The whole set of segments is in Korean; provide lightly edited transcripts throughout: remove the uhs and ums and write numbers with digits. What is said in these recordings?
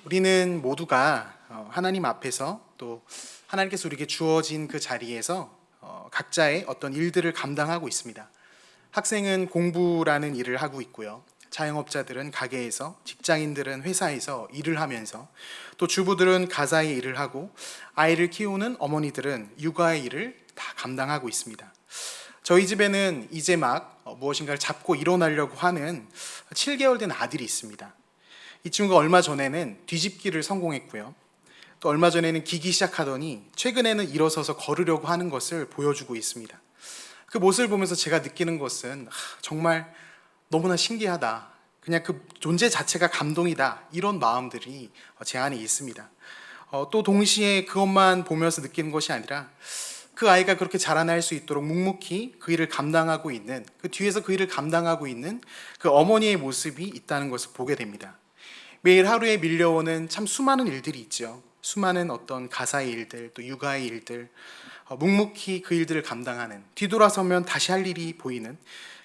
우리는 모두가 하나님 앞에서 또 하나님께서 우리에게 주어진 그 자리에서 각자의 어떤 일들을 감당하고 있습니다. 학생은 공부라는 일을 하고 있고요. 자영업자들은 가게에서, 직장인들은 회사에서 일을 하면서, 또 주부들은 가사의 일을 하고, 아이를 키우는 어머니들은 육아의 일을 다 감당하고 있습니다. 저희 집에는 이제 막 무엇인가를 잡고 일어나려고 하는 7개월 된 아들이 있습니다. 이 친구가 얼마 전에는 뒤집기를 성공했고요. 또 얼마 전에는 기기 시작하더니 최근에는 일어서서 걸으려고 하는 것을 보여주고 있습니다. 그 모습을 보면서 제가 느끼는 것은 정말 너무나 신기하다. 그냥 그 존재 자체가 감동이다. 이런 마음들이 제 안에 있습니다. 또 동시에 그것만 보면서 느끼는 것이 아니라 그 아이가 그렇게 자라날 수 있도록 묵묵히 그 일을 감당하고 있는, 그 뒤에서 그 일을 감당하고 있는 그 어머니의 모습이 있다는 것을 보게 됩니다. 매일 하루에 밀려오는 참 수많은 일들이 있죠. 수많은 어떤 가사의 일들, 또 육아의 일들, 묵묵히 그 일들을 감당하는, 뒤돌아서면 다시 할 일이 보이는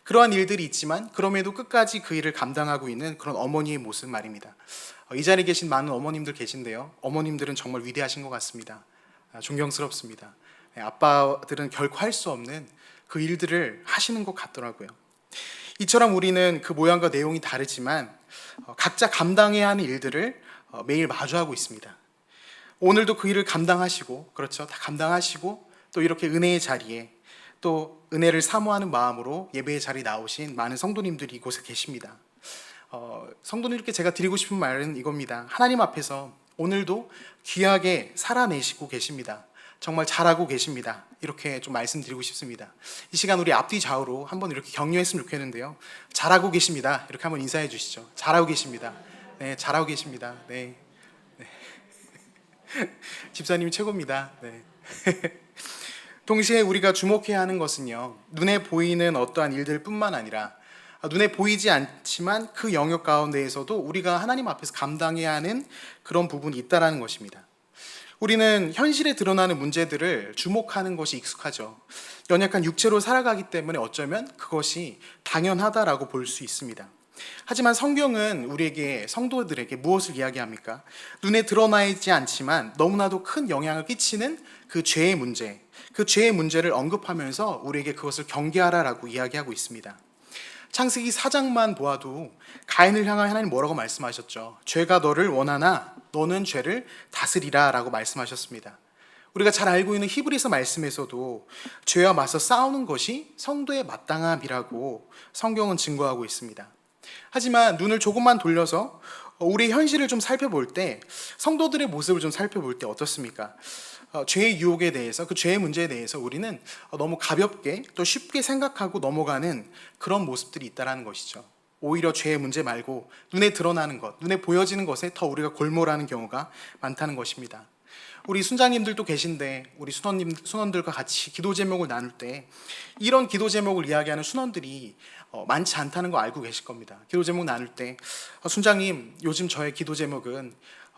그러한 일들이 있지만 그럼에도 끝까지 그 일을 감당하고 있는 그런 어머니의 모습 말입니다. 이 자리에 계신 많은 어머님들 계신데요. 어머님들은 정말 위대하신 것 같습니다. 존경스럽습니다. 아빠들은 결코 할 수 없는 그 일들을 하시는 것 같더라고요. 이처럼 우리는 그 모양과 내용이 다르지만 각자 감당해야 하는 일들을 매일 마주하고 있습니다. 오늘도 그 일을 감당하시고, 그렇죠, 다 감당하시고 또 이렇게 은혜의 자리에 또 은혜를 사모하는 마음으로 예배의 자리에 나오신 많은 성도님들이 이곳에 계십니다. 성도님께 제가 드리고 싶은 말은 이겁니다. 하나님 앞에서 오늘도 귀하게 살아내시고 계십니다. 정말 잘하고 계십니다. 이렇게 좀 말씀드리고 싶습니다. 이 시간 우리 앞뒤 좌우로 한번 이렇게 격려했으면 좋겠는데요. 잘하고 계십니다. 이렇게 한번 인사해 주시죠. 잘하고 계십니다. 네, 잘하고 계십니다. 네. 집사님이 최고입니다. 네. 동시에 우리가 주목해야 하는 것은요, 눈에 보이는 어떠한 일들뿐만 아니라 눈에 보이지 않지만 그 영역 가운데에서도 우리가 하나님 앞에서 감당해야 하는 그런 부분이 있다는 것입니다. 우리는 현실에 드러나는 문제들을 주목하는 것이 익숙하죠. 연약한 육체로 살아가기 때문에 어쩌면 그것이 당연하다라고 볼 수 있습니다. 하지만 성경은 우리에게, 성도들에게 무엇을 이야기합니까? 눈에 드러나 있지 않지만 너무나도 큰 영향을 끼치는 그 죄의 문제, 그 죄의 문제를 언급하면서 우리에게 그것을 경계하라라고 이야기하고 있습니다. 창세기 4장만 보아도 가인을 향한 하나님 뭐라고 말씀하셨죠? 죄가 너를 원하나 너는 죄를 다스리라 라고 말씀하셨습니다. 우리가 잘 알고 있는 히브리서 말씀에서도 죄와 맞서 싸우는 것이 성도의 마땅함이라고 성경은 증거하고 있습니다. 하지만 눈을 조금만 돌려서 우리의 현실을 좀 살펴볼 때, 성도들의 모습을 좀 살펴볼 때 어떻습니까? 죄의 유혹에 대해서, 그 죄의 문제에 대해서 우리는 너무 가볍게 또 쉽게 생각하고 넘어가는 그런 모습들이 있다는 것이죠. 오히려 죄의 문제 말고 눈에 드러나는 것, 눈에 보여지는 것에 더 우리가 골몰하는 경우가 많다는 것입니다. 우리 순장님들도 계신데 우리 순원들과 같이 기도 제목을 나눌 때 이런 기도 제목을 이야기하는 순원들이 많지 않다는 거 알고 계실 겁니다. 기도 제목 나눌 때 순장님, 요즘 저의 기도 제목은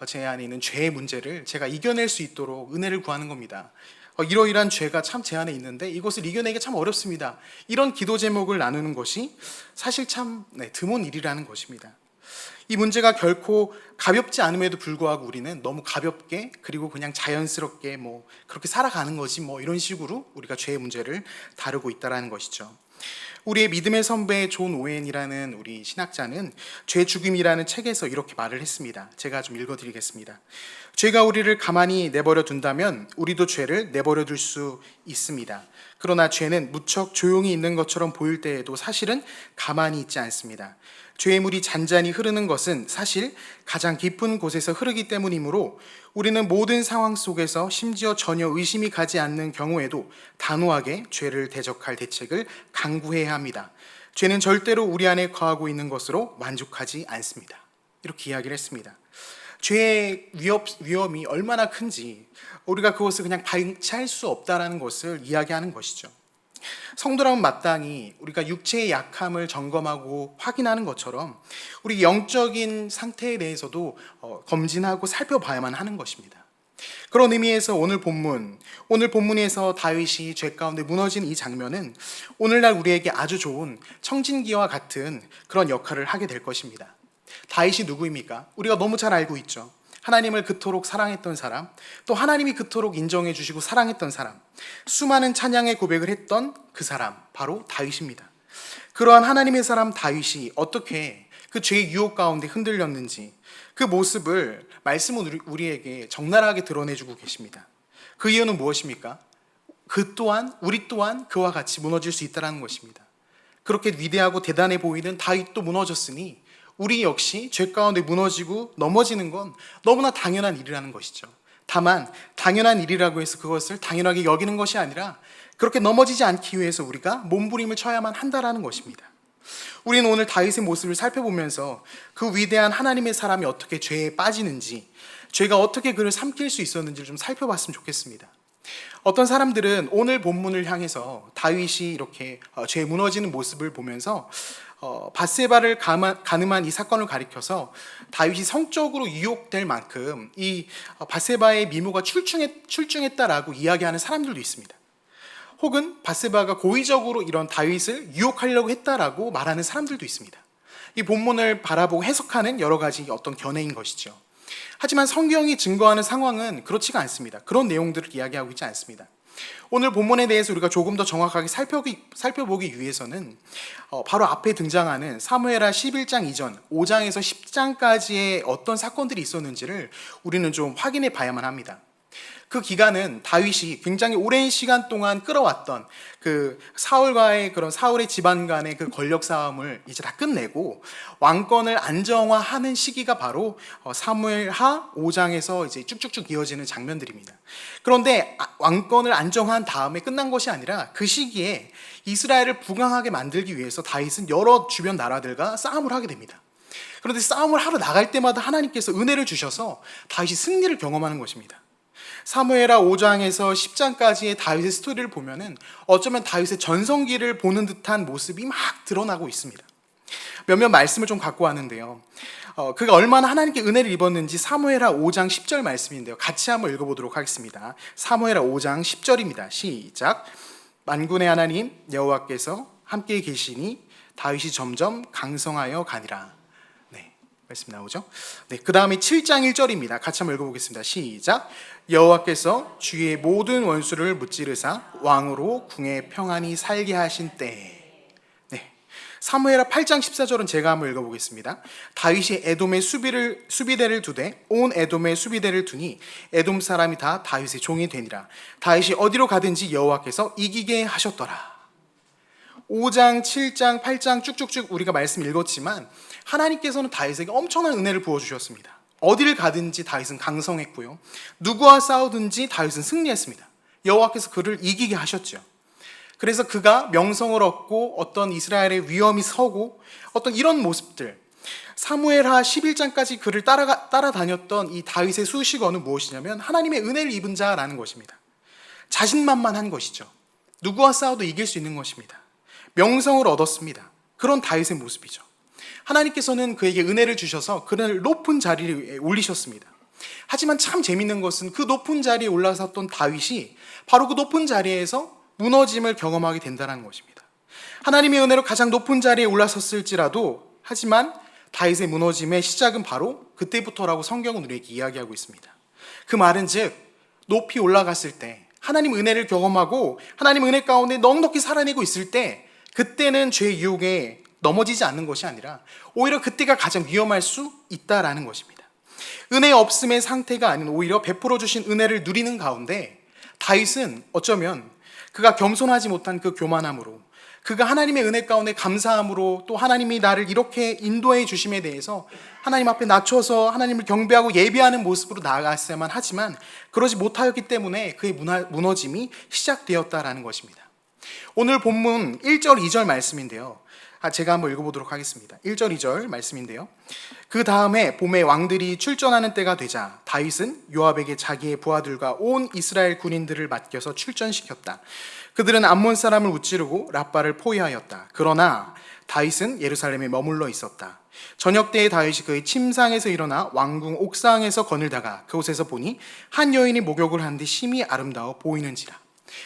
제 안에 있는 죄의 문제를 제가 이겨낼 수 있도록 은혜를 구하는 겁니다. 이러이러한 죄가 참 제 안에 있는데 이것을 이겨내기 참 어렵습니다. 이런 기도 제목을 나누는 것이 사실 참 드문 일이라는 것입니다. 이 문제가 결코 가볍지 않음에도 불구하고 우리는 너무 가볍게, 그리고 그냥 자연스럽게 그렇게 살아가는 거지 이런 식으로 우리가 죄의 문제를 다루고 있다는 것이죠. 우리의 믿음의 선배 존 오웬이라는 우리 신학자는 죄 죽임이라는 책에서 이렇게 말을 했습니다. 제가 좀 읽어드리겠습니다. 죄가 우리를 가만히 내버려 둔다면 우리도 죄를 내버려 둘 수 있습니다. 그러나 죄는 무척 조용히 있는 것처럼 보일 때에도 사실은 가만히 있지 않습니다. 죄의 물이 잔잔히 흐르는 것은 사실 가장 깊은 곳에서 흐르기 때문이므로 우리는 모든 상황 속에서 심지어 전혀 의심이 가지 않는 경우에도 단호하게 죄를 대적할 대책을 강구해야 합니다. 죄는 절대로 우리 안에 거하고 있는 것으로 만족하지 않습니다. 이렇게 이야기를 했습니다. 죄의 위험이 얼마나 큰지 우리가 그것을 그냥 방치할 수 없다는 것을 이야기하는 것이죠. 성도라면 마땅히 우리가 육체의 약함을 점검하고 확인하는 것처럼 우리 영적인 상태에 대해서도 검진하고 살펴봐야만 하는 것입니다. 그런 의미에서 오늘 본문에서 다윗이 죄 가운데 무너진 이 장면은 오늘날 우리에게 아주 좋은 청진기와 같은 그런 역할을 하게 될 것입니다. 다윗이 누구입니까? 우리가 너무 잘 알고 있죠. 하나님을 그토록 사랑했던 사람, 또 하나님이 그토록 인정해 주시고 사랑했던 사람, 수많은 찬양의 고백을 했던 그 사람, 바로 다윗입니다. 그러한 하나님의 사람 다윗이 어떻게 그 죄의 유혹 가운데 흔들렸는지 그 모습을 말씀은 우리에게 적나라하게 드러내주고 계십니다. 그 이유는 무엇입니까? 우리 또한 그와 같이 무너질 수 있다는 것입니다. 그렇게 위대하고 대단해 보이는 다윗도 무너졌으니 우리 역시 죄 가운데 무너지고 넘어지는 건 너무나 당연한 일이라는 것이죠. 다만 당연한 일이라고 해서 그것을 당연하게 여기는 것이 아니라 그렇게 넘어지지 않기 위해서 우리가 몸부림을 쳐야만 한다라는 것입니다. 우리는 오늘 다윗의 모습을 살펴보면서 그 위대한 하나님의 사람이 어떻게 죄에 빠지는지, 죄가 어떻게 그를 삼킬 수 있었는지를 좀 살펴봤으면 좋겠습니다. 어떤 사람들은 오늘 본문을 향해서 다윗이 이렇게 죄에 무너지는 모습을 보면서 밧세바를 가늠한 이 사건을 가리켜서 다윗이 성적으로 유혹될 만큼 이 밧세바의 미모가 출중했다라고 이야기하는 사람들도 있습니다. 혹은 밧세바가 고의적으로 이런 다윗을 유혹하려고 했다라고 말하는 사람들도 있습니다. 이 본문을 바라보고 해석하는 여러 가지 어떤 견해인 것이죠. 하지만 성경이 증거하는 상황은 그렇지가 않습니다. 그런 내용들을 이야기하고 있지 않습니다. 오늘 본문에 대해서 우리가 조금 더 정확하게 살펴보기 위해서는 바로 앞에 등장하는 사무엘하 11장 이전 5장에서 10장까지의 어떤 사건들이 있었는지를 우리는 좀 확인해 봐야만 합니다. 그 기간은 다윗이 굉장히 오랜 시간 동안 끌어왔던 그 사울의 집안 간의 그 권력 싸움을 이제 다 끝내고 왕권을 안정화하는 시기가 바로 사무엘하 5장에서 이제 쭉쭉쭉 이어지는 장면들입니다. 그런데 왕권을 안정화한 다음에 끝난 것이 아니라 그 시기에 이스라엘을 부강하게 만들기 위해서 다윗은 여러 주변 나라들과 싸움을 하게 됩니다. 그런데 싸움을 하러 나갈 때마다 하나님께서 은혜를 주셔서 다윗이 승리를 경험하는 것입니다. 사무엘하 5장에서 10장까지의 다윗의 스토리를 보면은 어쩌면 다윗의 전성기를 보는 듯한 모습이 막 드러나고 있습니다. 몇몇 말씀을 좀 갖고 왔는데요. 그가 얼마나 하나님께 은혜를 입었는지 사무엘하 5장 10절 말씀인데요. 같이 한번 읽어보도록 하겠습니다. 사무엘하 5장 10절입니다. 시작. 만군의 하나님 여호와께서 함께 계시니 다윗이 점점 강성하여 가니라. 말씀 나오죠? 네, 그 다음에 7장 1절입니다. 같이 한번 읽어보겠습니다. 시작. 여호와께서 주의 모든 원수를 무찌르사 왕으로 궁에 평안히 살게 하신 때에. 네, 사무엘하 8장 14절은 제가 한번 읽어보겠습니다. 다윗이 에돔의 수비대를 두되 온 에돔의 수비대를 두니 에돔 사람이 다 다윗의 종이 되니라. 다윗이 어디로 가든지 여호와께서 이기게 하셨더라. 5장, 7장, 8장 쭉쭉쭉 우리가 말씀 읽었지만 하나님께서는 다윗에게 엄청난 은혜를 부어주셨습니다. 어디를 가든지 다윗은 강성했고요. 누구와 싸우든지 다윗은 승리했습니다. 여호와께서 그를 이기게 하셨죠. 그래서 그가 명성을 얻고 어떤 이스라엘의 위험이 서고 어떤 이런 모습들, 사무엘하 11장까지 그를 따라다녔던 이 다윗의 수식어는 무엇이냐면 하나님의 은혜를 입은 자라는 것입니다. 자신만만한 것이죠. 누구와 싸워도 이길 수 있는 것입니다. 명성을 얻었습니다. 그런 다윗의 모습이죠. 하나님께서는 그에게 은혜를 주셔서 그를 높은 자리에 올리셨습니다. 하지만 참 재밌는 것은 그 높은 자리에 올라섰던 다윗이 바로 그 높은 자리에서 무너짐을 경험하게 된다는 것입니다. 하나님의 은혜로 가장 높은 자리에 올라섰을지라도 하지만 다윗의 무너짐의 시작은 바로 그때부터라고 성경은 우리에게 이야기하고 있습니다. 그 말은 즉 높이 올라갔을 때 하나님 은혜를 경험하고 하나님 은혜 가운데 넉넉히 살아내고 있을 때 그때는 죄의 유혹에 넘어지지 않는 것이 아니라 오히려 그때가 가장 위험할 수 있다라는 것입니다. 은혜 없음의 상태가 아닌 오히려 베풀어 주신 은혜를 누리는 가운데 다윗은 어쩌면 그가 겸손하지 못한 그 교만함으로 그가 하나님의 은혜 가운데 감사함으로 또 하나님이 나를 이렇게 인도해 주심에 대해서 하나님 앞에 낮춰서 하나님을 경배하고 예배하는 모습으로 나아갔어야만 하지만 그러지 못하였기 때문에 그의 무너짐이 시작되었다라는 것입니다. 오늘 본문 1절 2절 말씀인데요. 제가 한번 읽어보도록 하겠습니다. 1절 2절 말씀인데요. 그 다음에 봄에 왕들이 출전하는 때가 되자 다윗은 요압에게 자기의 부하들과 온 이스라엘 군인들을 맡겨서 출전시켰다. 그들은 암몬 사람을 무찌르고 랍바를 포위하였다. 그러나 다윗은 예루살렘에 머물러 있었다. 저녁 때에 다윗이 그의 침상에서 일어나 왕궁 옥상에서 거닐다가 그곳에서 보니 한 여인이 목욕을 하는데 심히 아름다워 보이는지라.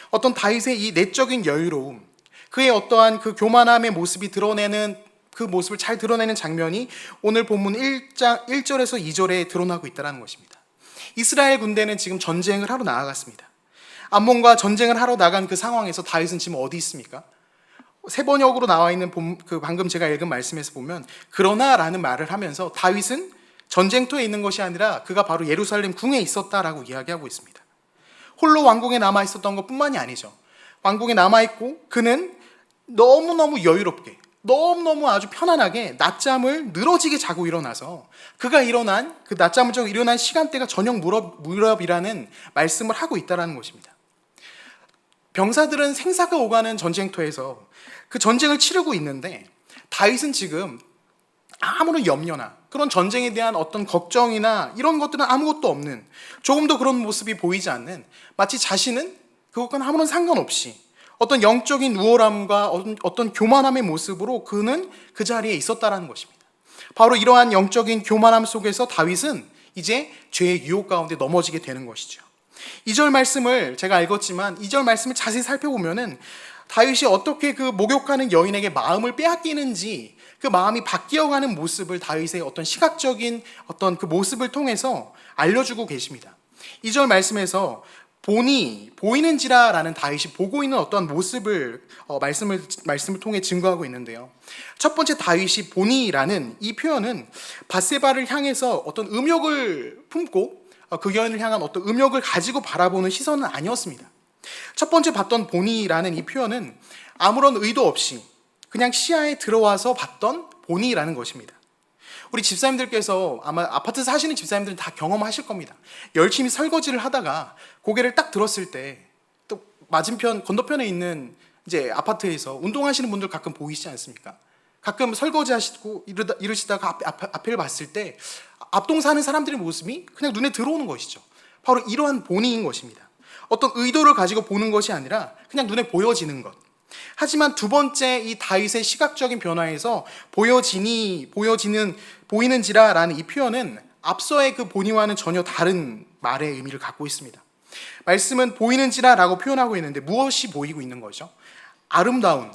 어떤 다윗의 이 내적인 여유로움, 그의 어떠한 그 교만함의 모습이 드러내는 그 모습을 잘 드러내는 장면이 오늘 본문 1절에서 2절에 드러나고 있다는 것입니다. 이스라엘 군대는 지금 전쟁을 하러 나아갔습니다. 암몬과 전쟁을 하러 나간 그 상황에서 다윗은 지금 어디 있습니까? 세 번역으로 나와 있는 그 방금 제가 읽은 말씀에서 보면 그러나라는 말을 하면서 다윗은 전쟁터에 있는 것이 아니라 그가 바로 예루살렘 궁에 있었다라고 이야기하고 있습니다. 홀로 왕궁에 남아 있었던 것뿐만이 아니죠. 왕궁에 남아 있고 그는 너무너무 여유롭게 너무너무 아주 편안하게 낮잠을 늘어지게 자고 일어나서 그가 일어난 그 낮잠을 자고 일어난 시간대가 저녁 무렵이라는 말씀을 하고 있다는 것입니다. 병사들은 생사가 오가는 전쟁터에서 그 전쟁을 치르고 있는데 다윗은 지금 아무런 염려나 그런 전쟁에 대한 어떤 걱정이나 이런 것들은 아무것도 없는, 조금도 그런 모습이 보이지 않는, 마치 자신은 그것과는 아무런 상관없이 어떤 영적인 우월함과 어떤 교만함의 모습으로 그는 그 자리에 있었다라는 것입니다. 바로 이러한 영적인 교만함 속에서 다윗은 이제 죄의 유혹 가운데 넘어지게 되는 것이죠. 2절 말씀을 제가 읽었지만 2절 말씀을 자세히 살펴보면은 다윗이 어떻게 그 목욕하는 여인에게 마음을 빼앗기는지, 그 마음이 바뀌어가는 모습을 다윗의 어떤 시각적인 어떤 그 모습을 통해서 알려주고 계십니다. 2절 말씀에서 보이는지라라는 다윗이 보고 있는 어떠한 모습을 말씀을 통해 증거하고 있는데요. 첫 번째 다윗이 보니라는 이 표현은 밧세바를 향해서 어떤 음욕을 품고 그 여인을 향한 어떤 음욕을 가지고 바라보는 시선은 아니었습니다. 첫 번째 봤던 보니라는 이 표현은 아무런 의도 없이 그냥 시야에 들어와서 봤던 보니라는 것입니다. 우리 집사님들께서 아마 아파트 사시는 집사님들은 다 경험하실 겁니다. 열심히 설거지를 하다가 고개를 딱 들었을 때 또 맞은편 건너편에 있는 이제 아파트에서 운동하시는 분들 가끔 보이시지 않습니까? 가끔 설거지 하시고 이러시다가 앞을 봤을 때 앞동 사는 사람들의 모습이 그냥 눈에 들어오는 것이죠. 바로 이러한 보니인 것입니다. 어떤 의도를 가지고 보는 것이 아니라 그냥 눈에 보여지는 것. 하지만 두 번째 이 다윗의 시각적인 변화에서 보이는지라라는 이 표현은 앞서의 그 보니와는 전혀 다른 말의 의미를 갖고 있습니다. 말씀은 보이는지라라고 표현하고 있는데 무엇이 보이고 있는 거죠? 아름다운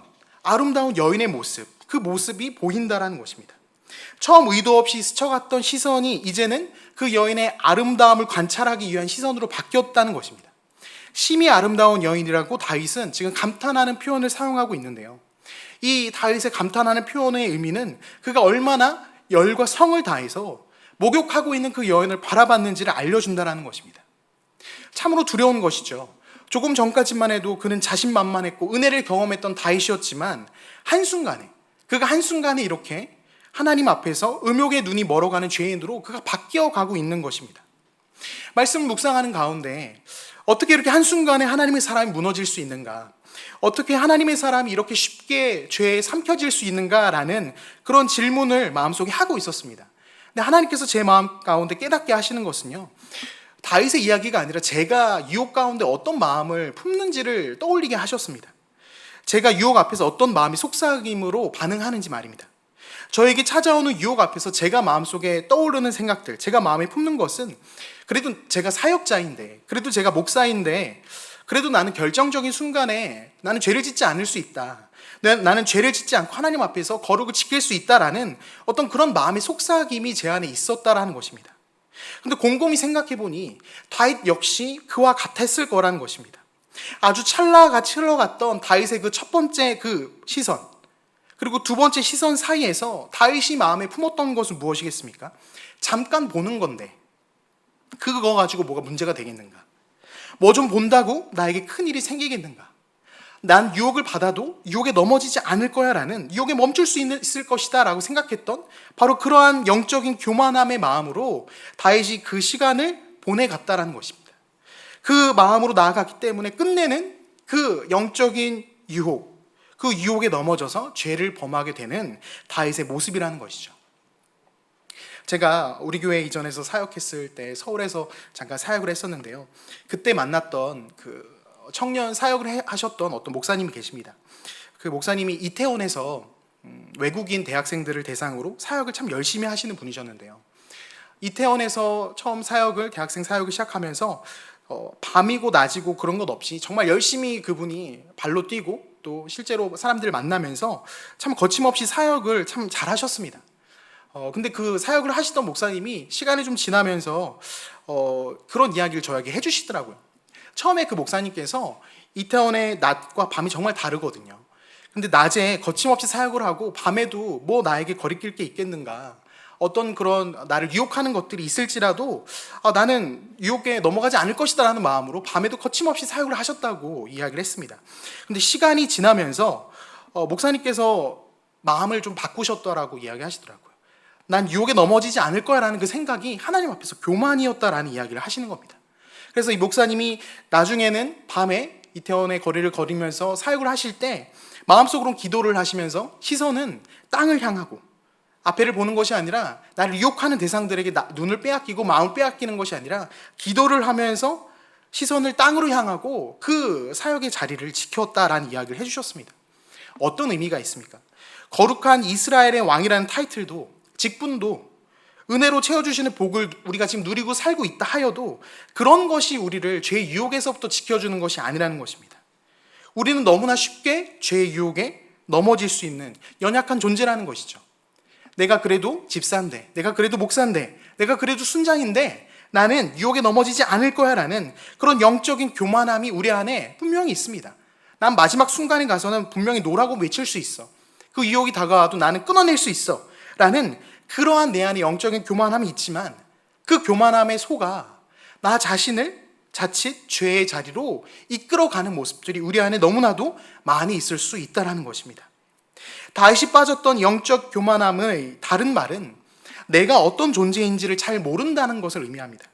여인의 모습, 그 모습이 보인다라는 것입니다. 처음 의도 없이 스쳐갔던 시선이 이제는 그 여인의 아름다움을 관찰하기 위한 시선으로 바뀌었다는 것입니다. 심히 아름다운 여인이라고 다윗은 지금 감탄하는 표현을 사용하고 있는데요. 이 다윗의 감탄하는 표현의 의미는 그가 얼마나 열과 성을 다해서 목욕하고 있는 그 여인을 바라봤는지를 알려준다는 것입니다. 참으로 두려운 것이죠. 조금 전까지만 해도 그는 자신만만했고 은혜를 경험했던 다윗이었지만 그가 한순간에 이렇게 하나님 앞에서 음욕의 눈이 멀어가는 죄인으로 그가 바뀌어가고 있는 것입니다. 말씀을 묵상하는 가운데 어떻게 이렇게 한순간에 하나님의 사람이 무너질 수 있는가? 어떻게 하나님의 사람이 이렇게 쉽게 죄에 삼켜질 수 있는가라는 그런 질문을 마음속에 하고 있었습니다. 근데 하나님께서 제 마음 가운데 깨닫게 하시는 것은요, 다윗의 이야기가 아니라 제가 유혹 가운데 어떤 마음을 품는지를 떠올리게 하셨습니다. 제가 유혹 앞에서 어떤 마음이 속삭임으로 반응하는지 말입니다. 저에게 찾아오는 유혹 앞에서 제가 마음속에 떠오르는 생각들, 제가 마음에 품는 것은 그래도 제가 사역자인데, 그래도 제가 목사인데, 그래도 나는 결정적인 순간에 나는 죄를 짓지 않을 수 있다. 나는 죄를 짓지 않고 하나님 앞에서 거룩을 지킬 수 있다라는 어떤 그런 마음의 속삭임이 제 안에 있었다라는 것입니다. 근데 곰곰이 생각해 보니 다윗 역시 그와 같았을 거라는 것입니다. 아주 찰나같이 흘러갔던 다윗의 그 첫 번째 그 시선, 그리고 두 번째 시선 사이에서 다윗이 마음에 품었던 것은 무엇이겠습니까? 잠깐 보는 건데 그거 가지고 뭐가 문제가 되겠는가? 뭐 좀 본다고 나에게 큰일이 생기겠는가? 난 유혹을 받아도 유혹에 넘어지지 않을 거야 라는, 유혹에 멈출 수 있을 것이다 라고 생각했던 바로 그러한 영적인 교만함의 마음으로 다윗이 그 시간을 보내갔다라는 것입니다. 그 마음으로 나아갔기 때문에 끝내는 그 영적인 유혹, 그 유혹에 넘어져서 죄를 범하게 되는 다윗의 모습이라는 것이죠. 제가 우리 교회 이전에서 사역했을 때 서울에서 잠깐 사역을 했었는데요. 그때 만났던 그 청년 사역을 하셨던 어떤 목사님이 계십니다. 그 목사님이 이태원에서 외국인 대학생들을 대상으로 사역을 참 열심히 하시는 분이셨는데요. 이태원에서 처음 대학생 사역을 시작하면서 밤이고 낮이고 그런 것 없이 정말 열심히 그분이 발로 뛰고 또 실제로 사람들을 만나면서 참 거침없이 사역을 참 잘하셨습니다. 근데 그 사역을 하시던 목사님이 시간이 좀 지나면서 그런 이야기를 저에게 해주시더라고요. 처음에 그 목사님께서 이태원의 낮과 밤이 정말 다르거든요. 근데 낮에 거침없이 사역을 하고 밤에도 뭐 나에게 거리낄 게 있겠는가, 어떤 그런 나를 유혹하는 것들이 있을지라도 나는 유혹에 넘어가지 않을 것이다 라는 마음으로 밤에도 거침없이 사역을 하셨다고 이야기를 했습니다. 근데 시간이 지나면서 목사님께서 마음을 좀 바꾸셨다라고 이야기하시더라고요. 난 유혹에 넘어지지 않을 거야 라는 그 생각이 하나님 앞에서 교만이었다라는 이야기를 하시는 겁니다. 그래서 이 목사님이 나중에는 밤에 이태원의 거리를 걸으면서 사역을 하실 때 마음속으로 기도를 하시면서 시선은 땅을 향하고 앞에를 보는 것이 아니라 나를 유혹하는 대상들에게 눈을 빼앗기고 마음을 빼앗기는 것이 아니라 기도를 하면서 시선을 땅으로 향하고 그 사역의 자리를 지켰다라는 이야기를 해주셨습니다. 어떤 의미가 있습니까? 거룩한 이스라엘의 왕이라는 타이틀도 직분도 은혜로 채워주시는 복을 우리가 지금 누리고 살고 있다 하여도 그런 것이 우리를 죄의 유혹에서부터 지켜주는 것이 아니라는 것입니다. 우리는 너무나 쉽게 죄의 유혹에 넘어질 수 있는 연약한 존재라는 것이죠. 내가 그래도 집사인데, 내가 그래도 목사인데, 내가 그래도 순장인데 나는 유혹에 넘어지지 않을 거야 라는 그런 영적인 교만함이 우리 안에 분명히 있습니다. 난 마지막 순간에 가서는 분명히 노라고 외칠 수 있어. 그 유혹이 다가와도 나는 끊어낼 수 있어 라는 그러한 내 안에 영적인 교만함이 있지만 그 교만함에 속아 나 자신을 자칫 죄의 자리로 이끌어가는 모습들이 우리 안에 너무나도 많이 있을 수 있다는 것입니다. 다윗이 빠졌던 영적 교만함의 다른 말은 내가 어떤 존재인지를 잘 모른다는 것을 의미합니다.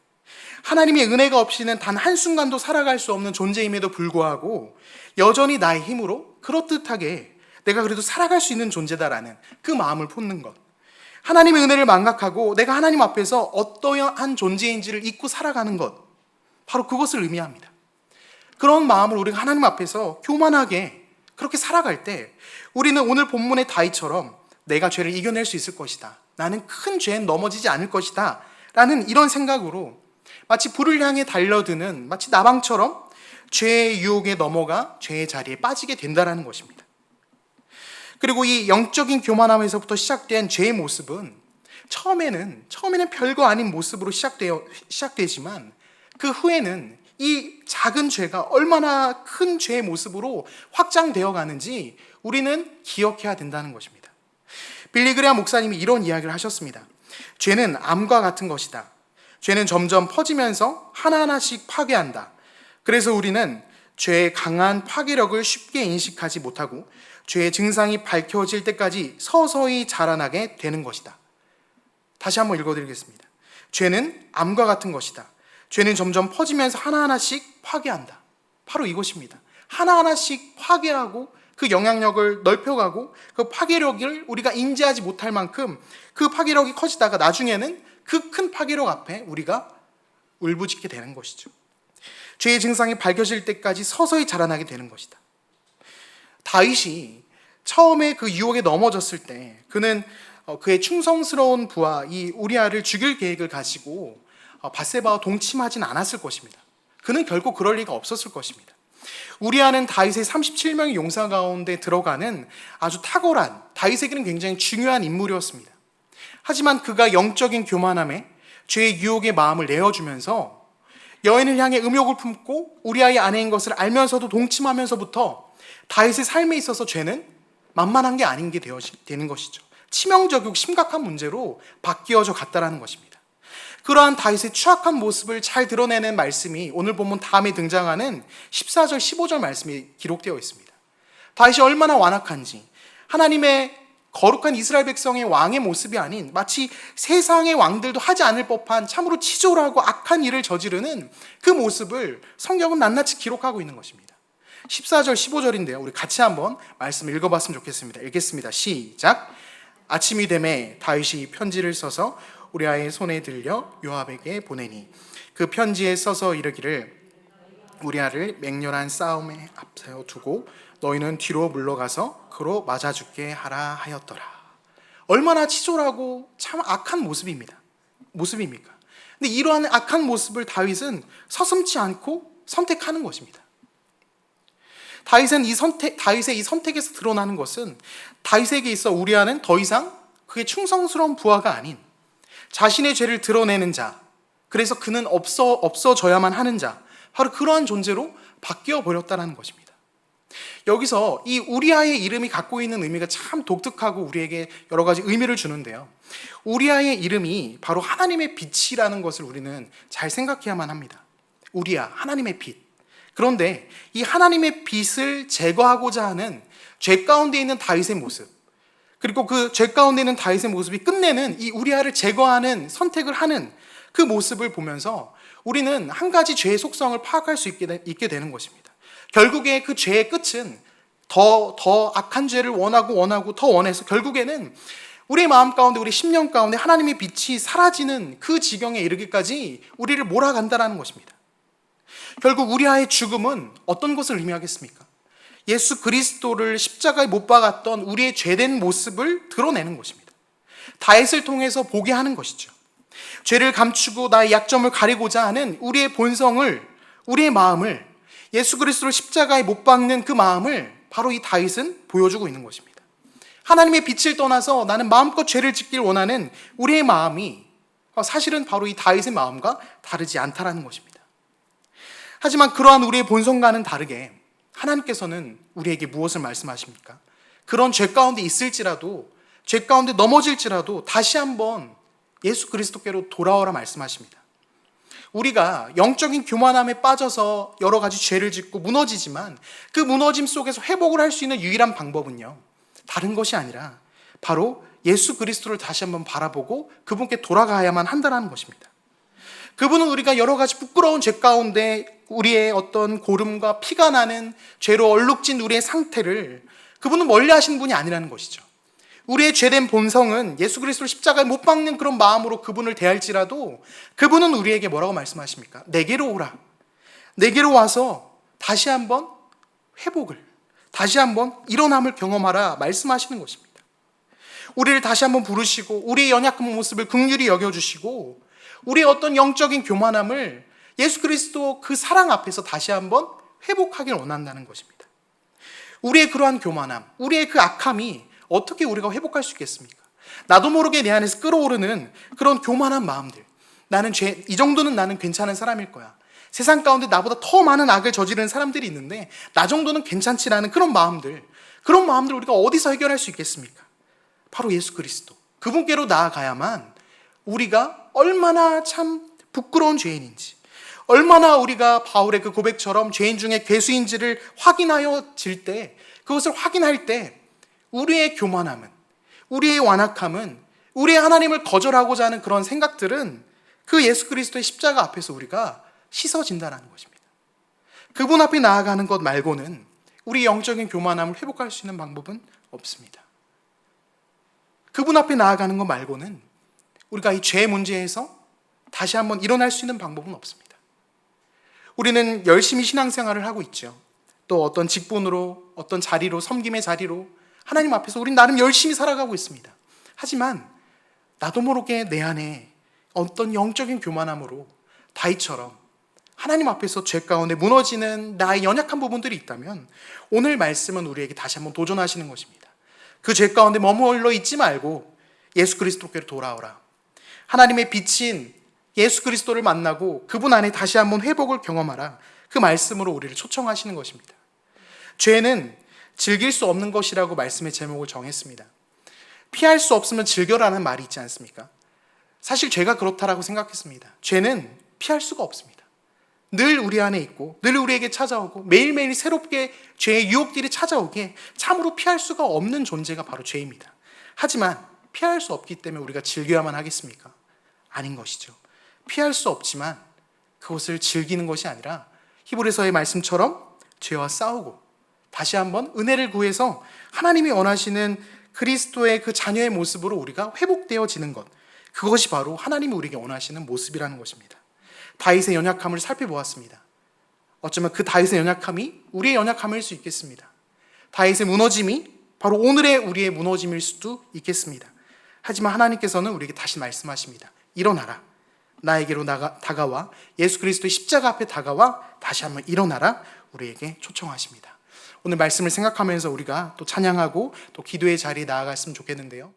하나님의 은혜가 없이는 단 한순간도 살아갈 수 없는 존재임에도 불구하고 여전히 나의 힘으로 그렇듯하게 내가 그래도 살아갈 수 있는 존재다라는 그 마음을 품는 것. 하나님의 은혜를 망각하고 내가 하나님 앞에서 어떠한 존재인지를 잊고 살아가는 것. 바로 그것을 의미합니다. 그런 마음을 우리가 하나님 앞에서 교만하게 그렇게 살아갈 때 우리는 오늘 본문의 다윗처럼 내가 죄를 이겨낼 수 있을 것이다. 나는 큰 죄엔 넘어지지 않을 것이다. 라는 이런 생각으로 마치 불을 향해 달려드는 마치 나방처럼 죄의 유혹에 넘어가 죄의 자리에 빠지게 된다는 것입니다. 그리고 이 영적인 교만함에서부터 시작된 죄의 모습은 처음에는 별거 아닌 모습으로 시작되지만 그 후에는 이 작은 죄가 얼마나 큰 죄의 모습으로 확장되어 가는지 우리는 기억해야 된다는 것입니다. 빌리 그레이엄 목사님이 이런 이야기를 하셨습니다. 죄는 암과 같은 것이다. 죄는 점점 퍼지면서 하나하나씩 파괴한다. 그래서 우리는 죄의 강한 파괴력을 쉽게 인식하지 못하고 죄의 증상이 밝혀질 때까지 서서히 자라나게 되는 것이다. 다시 한번 읽어드리겠습니다. 죄는 암과 같은 것이다. 죄는 점점 퍼지면서 하나하나씩 파괴한다. 바로 이것입니다. 하나하나씩 파괴하고 그 영향력을 넓혀가고 그 파괴력을 우리가 인지하지 못할 만큼 그 파괴력이 커지다가 나중에는 그 큰 파괴력 앞에 우리가 울부짖게 되는 것이죠. 죄의 증상이 밝혀질 때까지 서서히 자라나게 되는 것이다. 다윗이 처음에 그 유혹에 넘어졌을 때 그는 그의 충성스러운 부하 이 우리아를 죽일 계획을 가지고 밧세바와 동침하진 않았을 것입니다. 그는 결코 그럴 리가 없었을 것입니다. 우리아는 다윗의 37명의 용사 가운데 들어가는 아주 탁월한, 다윗에게는 굉장히 중요한 인물이었습니다. 하지만 그가 영적인 교만함에 죄의 유혹의 마음을 내어주면서 여인을 향해 음욕을 품고 우리아의 아내인 것을 알면서도 동침하면서부터 다윗의 삶에 있어서 죄는 만만한 게 아닌 게 되는 것이죠. 치명적이고 심각한 문제로 바뀌어져 갔다라는 것입니다. 그러한 다윗의 추악한 모습을 잘 드러내는 말씀이 오늘 본문 다음에 등장하는 14절, 15절 말씀이 기록되어 있습니다. 다윗이 얼마나 완악한지, 하나님의 거룩한 이스라엘 백성의 왕의 모습이 아닌 마치 세상의 왕들도 하지 않을 법한 참으로 치졸하고 악한 일을 저지르는 그 모습을 성경은 낱낱이 기록하고 있는 것입니다. 14절, 15절인데요. 우리 같이 한번 말씀을 읽어봤으면 좋겠습니다. 읽겠습니다. 시작. 아침이 되매 다윗이 편지를 써서 우리아의 손에 들려 요압에게 보내니 그 편지에 써서 이르기를 우리아를 맹렬한 싸움에 앞세워 두고 너희는 뒤로 물러가서 그로 맞아 죽게 하라 하였더라. 얼마나 치졸하고 참 악한 모습입니까? 근데 이러한 악한 모습을 다윗은 서슴지 않고 선택하는 것입니다. 다윗의 이 선택에서 드러나는 것은 다윗에게 있어 우리아는 더 이상 그의 충성스러운 부하가 아닌 자신의 죄를 드러내는 자, 그래서 그는 없어져야만 하는 자, 바로 그러한 존재로 바뀌어 버렸다는 것입니다. 여기서 이 우리아의 이름이 갖고 있는 의미가 참 독특하고 우리에게 여러 가지 의미를 주는데요. 우리아의 이름이 바로 하나님의 빛이라는 것을 우리는 잘 생각해야만 합니다. 우리아, 하나님의 빛. 그런데 이 하나님의 빛을 제거하고자 하는 죄 가운데 있는 다윗의 모습, 그리고 그 죄 가운데 있는 다윗의 모습이 끝내는 이 우리아를 제거하는 선택을 하는 그 모습을 보면서 우리는 한 가지 죄의 속성을 파악할 수 있게 되는 것입니다. 결국에 그 죄의 끝은 더 악한 죄를 원하고 더 원해서 결국에는 우리의 마음 가운데, 우리 심령 가운데 하나님의 빛이 사라지는 그 지경에 이르기까지 우리를 몰아간다는 것입니다. 결국 우리아의 죽음은 어떤 것을 의미하겠습니까? 예수 그리스도를 십자가에 못 박았던 우리의 죄된 모습을 드러내는 것입니다. 다윗을 통해서 보게 하는 것이죠. 죄를 감추고 나의 약점을 가리고자 하는 우리의 본성을, 우리의 마음을, 예수 그리스도를 십자가에 못 박는 그 마음을 바로 이 다윗은 보여주고 있는 것입니다. 하나님의 빛을 떠나서 나는 마음껏 죄를 짓길 원하는 우리의 마음이 사실은 바로 이 다윗의 마음과 다르지 않다라는 것입니다. 하지만 그러한 우리의 본성과는 다르게 하나님께서는 우리에게 무엇을 말씀하십니까? 그런 죄 가운데 있을지라도, 죄 가운데 넘어질지라도 다시 한번 예수 그리스도께로 돌아오라 말씀하십니다. 우리가 영적인 교만함에 빠져서 여러 가지 죄를 짓고 무너지지만 그 무너짐 속에서 회복을 할 수 있는 유일한 방법은요, 다른 것이 아니라 바로 예수 그리스도를 다시 한번 바라보고 그분께 돌아가야만 한다는 것입니다. 그분은 우리가 여러 가지 부끄러운 죄 가운데 우리의 어떤 고름과 피가 나는 죄로 얼룩진 우리의 상태를 그분은 멀리 하시는 분이 아니라는 것이죠. 우리의 죄된 본성은 예수 그리스도를 십자가에 못 박는 그런 마음으로 그분을 대할지라도 그분은 우리에게 뭐라고 말씀하십니까? 내게로 오라. 내게로 와서 다시 한번 회복을, 다시 한번 일어남을 경험하라 말씀하시는 것입니다. 우리를 다시 한번 부르시고 우리의 연약한 모습을 긍휼히 여겨주시고 우리의 어떤 영적인 교만함을 예수 그리스도 그 사랑 앞에서 다시 한번 회복하길 원한다는 것입니다. 우리의 그러한 교만함, 우리의 그 악함이 어떻게 우리가 회복할 수 있겠습니까? 나도 모르게 내 안에서 끓어오르는 그런 교만한 마음들, 이 정도는 나는 괜찮은 사람일 거야. 세상 가운데 나보다 더 많은 악을 저지르는 사람들이 있는데 나 정도는 괜찮지라는 그런 마음들 우리가 어디서 해결할 수 있겠습니까? 바로 예수 그리스도, 그분께로 나아가야만 우리가 얼마나 참 부끄러운 죄인인지, 얼마나 우리가 바울의 그 고백처럼 죄인 중에 괴수인지를 확인하여질 때, 그것을 확인할 때 우리의 교만함은, 우리의 완악함은, 우리의 하나님을 거절하고자 하는 그런 생각들은 그 예수 그리스도의 십자가 앞에서 우리가 씻어진다는 것입니다. 그분 앞에 나아가는 것 말고는 우리 영적인 교만함을 회복할 수 있는 방법은 없습니다. 그분 앞에 나아가는 것 말고는 우리가 이 죄 문제에서 다시 한번 일어날 수 있는 방법은 없습니다. 우리는 열심히 신앙생활을 하고 있죠. 또 어떤 직분으로, 어떤 자리로, 섬김의 자리로 하나님 앞에서 우린 나름 열심히 살아가고 있습니다. 하지만 나도 모르게 내 안에 어떤 영적인 교만함으로 다윗처럼 하나님 앞에서 죄 가운데 무너지는 나의 연약한 부분들이 있다면 오늘 말씀은 우리에게 다시 한번 도전하시는 것입니다. 그 죄 가운데 머물러 있지 말고 예수 그리스도께로 돌아오라. 하나님의 빛인 예수 그리스도를 만나고 그분 안에 다시 한번 회복을 경험하라. 그 말씀으로 우리를 초청하시는 것입니다. 죄는 즐길 수 없는 것이라고 말씀의 제목을 정했습니다. 피할 수 없으면 즐겨라는 말이 있지 않습니까? 사실 죄가 그렇다라고 생각했습니다. 죄는 피할 수가 없습니다. 늘 우리 안에 있고 늘 우리에게 찾아오고 매일매일 새롭게 죄의 유혹들이 찾아오기에 참으로 피할 수가 없는 존재가 바로 죄입니다. 하지만 피할 수 없기 때문에 우리가 즐겨야만 하겠습니까? 아닌 것이죠. 피할 수 없지만 그것을 즐기는 것이 아니라 히브리서의 말씀처럼 죄와 싸우고 다시 한번 은혜를 구해서 하나님이 원하시는 그리스도의 그 자녀의 모습으로 우리가 회복되어지는 것, 그것이 바로 하나님이 우리에게 원하시는 모습이라는 것입니다. 다윗의 연약함을 살펴보았습니다. 어쩌면 그 다윗의 연약함이 우리의 연약함일 수 있겠습니다. 다윗의 무너짐이 바로 오늘의 우리의 무너짐일 수도 있겠습니다. 하지만 하나님께서는 우리에게 다시 말씀하십니다. 일어나라. 나에게로 다가와 예수 그리스도의 십자가 앞에 다가와 다시 한번 일어나라. 우리에게 초청하십니다. 오늘 말씀을 생각하면서 우리가 또 찬양하고 또 기도의 자리에 나아갔으면 좋겠는데요.